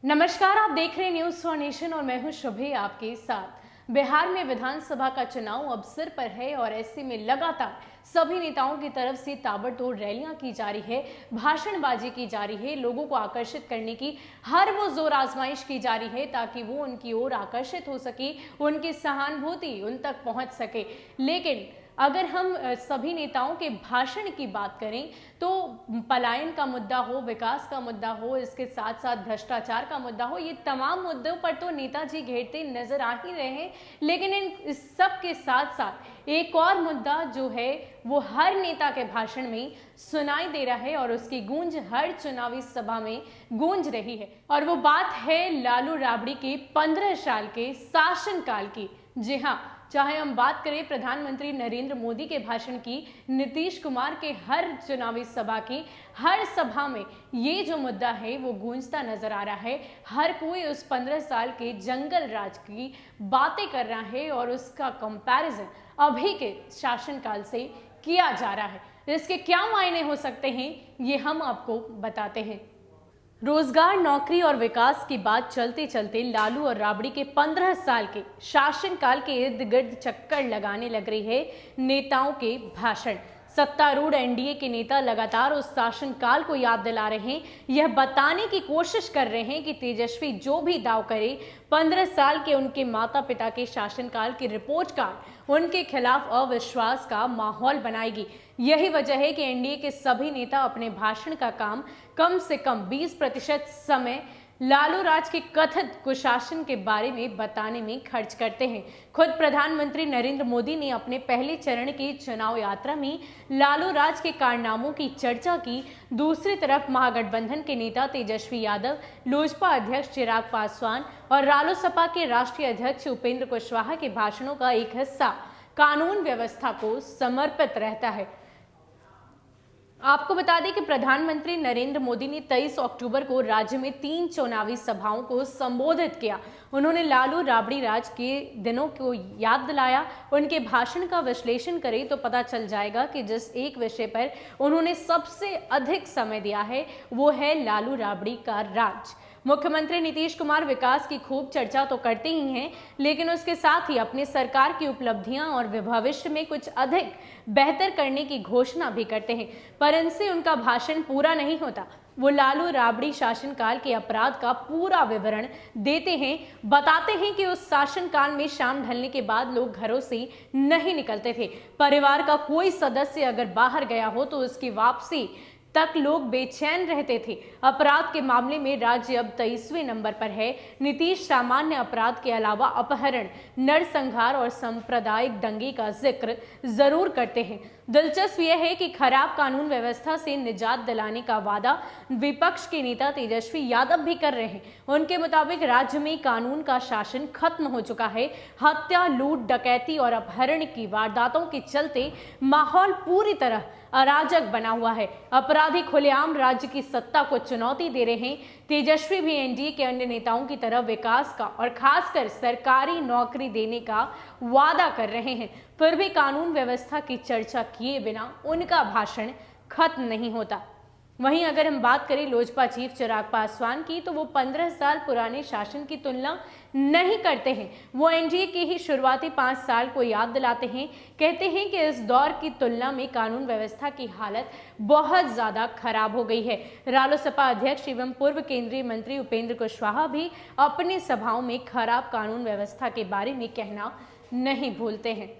नमस्कार, आप देख रहे हैं न्यूज फॉर नेशन और मैं हूं शुभे आपके साथ। बिहार में विधानसभा का चुनाव अब सिर पर है और ऐसे में लगातार सभी नेताओं की तरफ से ताबड़तोड़ रैलियां की जा रही है, भाषणबाजी की जा रही है, लोगों को आकर्षित करने की हर वो जोर आजमाइश की जा रही है ताकि वो उनकी ओर आकर्षित हो सके, उनकी सहानुभूति उन तक पहुंच सके। लेकिन अगर हम सभी नेताओं के भाषण की बात करें तो पलायन का मुद्दा हो, विकास का मुद्दा हो, इसके साथ साथ भ्रष्टाचार का मुद्दा हो, ये तमाम मुद्दों पर तो नेताजी घेरते नजर आ ही रहे हैं। लेकिन इन सब के साथ साथ एक और मुद्दा जो है वो हर नेता के भाषण में सुनाई दे रहा है और उसकी गूंज हर चुनावी सभा में गूंज रही है, और वो बात है लालू राबड़ी के 15 साल के शासनकाल की। जी हाँ, चाहे हम बात करें प्रधानमंत्री नरेंद्र मोदी के भाषण की, नीतीश कुमार के हर चुनावी सभा की, हर सभा में ये जो मुद्दा है वो गूंजता नजर आ रहा है। हर कोई उस 15 साल के जंगल राज की बातें कर रहा है और उसका कंपैरिजन अभी के शासनकाल से किया जा रहा है। इसके क्या मायने हो सकते हैं ये हम आपको बताते हैं। रोजगार, नौकरी और विकास की बात चलते चलते लालू और राबड़ी के 15 साल के शासनकाल के इर्द गिर्द चक्कर लगाने लग रही है नेताओं के भाषण। सत्तारूढ़ एनडीए के नेता लगातार उस शासनकाल को याद दिला रहे हैं, यह बताने की कोशिश कर रहे हैं कि तेजस्वी जो भी दाव करे, 15 साल के उनके माता पिता के शासनकाल की रिपोर्ट कार्ड उनके खिलाफ अविश्वास का माहौल बनाएगी। यही वजह है कि एनडीए के सभी नेता अपने भाषण का कम से कम 20% समय लालू राज के कथित कुशासन के बारे में बताने में खर्च करते हैं। खुद प्रधानमंत्री नरेंद्र मोदी ने अपने पहले चरण की चुनाव यात्रा में लालू राज के कारनामों की चर्चा की। दूसरी तरफ महागठबंधन के नेता तेजस्वी यादव, लोजपा अध्यक्ष चिराग पासवान और रालोसपा के राष्ट्रीय अध्यक्ष उपेंद्र कुशवाहा के भाषणों का एक हिस्सा कानून व्यवस्था को समर्पित रहता है। आपको बता दें कि प्रधानमंत्री नरेंद्र मोदी ने 23 अक्टूबर को राज्य में 3 चुनावी सभाओं को संबोधित किया। उन्होंने लालू राबड़ी राज के दिनों को याद दिलाया। उनके भाषण का विश्लेषण करें तो पता चल जाएगा कि जिस एक विषय पर उन्होंने सबसे अधिक समय दिया है वो है लालू राबड़ी का राज। मुख्यमंत्री नीतीश कुमार विकास की खूब चर्चा तो करते ही हैं, लेकिन उसके साथ ही अपनी सरकार की उपलब्धियां और भविष्य में कुछ अधिक बेहतर करने की घोषणा भी करते हैं, पर इनसे उनका भाषण पूरा नहीं होता। वो लालू राबड़ी शासनकाल के अपराध का पूरा विवरण देते हैं, बताते हैं कि उस शासनकाल में शाम ढलने के बाद लोग घरों से नहीं निकलते थे। परिवार का कोई सदस्य अगर बाहर गया हो तो उसकी वापसी तक लोग बेचैन रहते थे। अपराध के मामले में राज्य अब 23वें नंबर पर है। नीतीश सामान्य अपराध के अलावा अपहरण, नरसंहार और सांप्रदायिक दंगे का जिक्र जरूर करते हैं। दिलचस्प यह है कि खराब कानून व्यवस्था से निजात दिलाने का वादा विपक्ष के नेता तेजस्वी यादव भी कर रहे हैं। उनके मुताबिक राज्य में कानून का शासन खत्म हो चुका है। हत्या, लूट, डकैती और अपहरण की वारदातों के चलते माहौल पूरी तरह अराजक बना हुआ है। अपराधी खुलेआम राज्य की सत्ता को चुनौती दे रहे हैं। तेजस्वी भी एनडीए के अन्य नेताओं की तरह विकास का और खासकर सरकारी नौकरी देने का वादा कर रहे हैं, फिर भी कानून व्यवस्था की चर्चा किए बिना उनका भाषण खत्म नहीं होता। वहीं अगर हम बात करें लोजपा चीफ चिराग पासवान की, तो वो 15 साल पुराने शासन की तुलना नहीं करते हैं। वो एनडीए के ही शुरुआती 5 साल को याद दिलाते हैं। कहते हैं कि इस दौर की तुलना में कानून व्यवस्था की हालत बहुत ज्यादा खराब हो गई है। रालोसपा अध्यक्ष एवं पूर्व केंद्रीय मंत्री उपेंद्र कुशवाहा भी अपनी सभाओं में खराब कानून व्यवस्था के बारे में कहना नहीं भूलते हैं।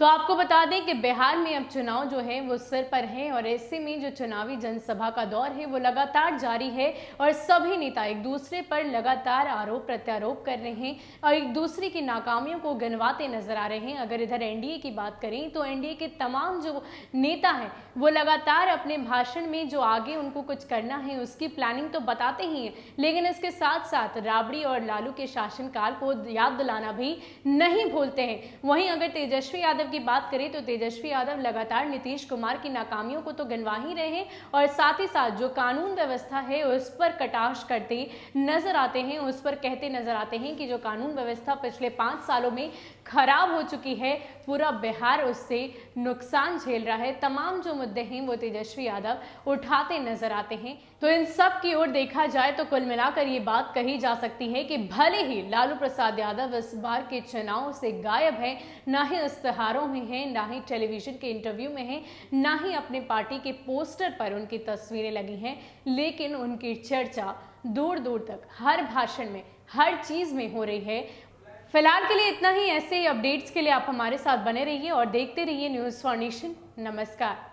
तो आपको बता दें कि बिहार में अब चुनाव जो है वो सिर पर है और ऐसे में जो चुनावी जनसभा का दौर है वो लगातार जारी है और सभी नेता एक दूसरे पर लगातार आरोप प्रत्यारोप कर रहे हैं और एक दूसरे की नाकामियों को गिनवाते नजर आ रहे हैं। अगर इधर एनडीए की बात करें तो एनडीए के तमाम जो नेता हैं वो लगातार अपने भाषण में जो आगे उनको कुछ करना है उसकी प्लानिंग तो बताते ही हैं, लेकिन इसके साथ साथ राबड़ी और लालू के शासनकाल को याद दिलाना भी नहीं भूलते हैं। वहीं अगर तेजस्वी यादव की बात करें तो तेजस्वी यादव लगातार नीतीश कुमार की नाकामियों को तो गिनवा ही रहे हैं और साथ ही साथ जो कानून व्यवस्था है उस पर कटाक्ष करते नजर आते हैं, उस पर कहते नजर आते हैं कि जो कानून व्यवस्था पिछले 5 सालों में खराब हो चुकी है, पूरा बिहार उससे नुकसान झेल रहा है। तमाम जो मुद्दे हैं वो तेजस्वी यादव उठाते नजर आते हैं। तो इन सब की ओर देखा जाए तो कुल मिलाकर ये बात कही जा सकती है कि भले ही लालू प्रसाद यादव इस बार के चुनाव से गायब है, ना ही इश्तेहारों में है, ना ही टेलीविजन के इंटरव्यू में है, ना ही अपने पार्टी के पोस्टर पर उनकी तस्वीरें लगी हैं, लेकिन उनकी चर्चा दूर दूर तक हर भाषण में, हर चीज में हो रही है। फिलहाल के लिए इतना ही। ऐसे अपडेट्स के लिए आप हमारे साथ बने रहिए और देखते रहिए न्यूज़ फॉर नेशन। नमस्कार।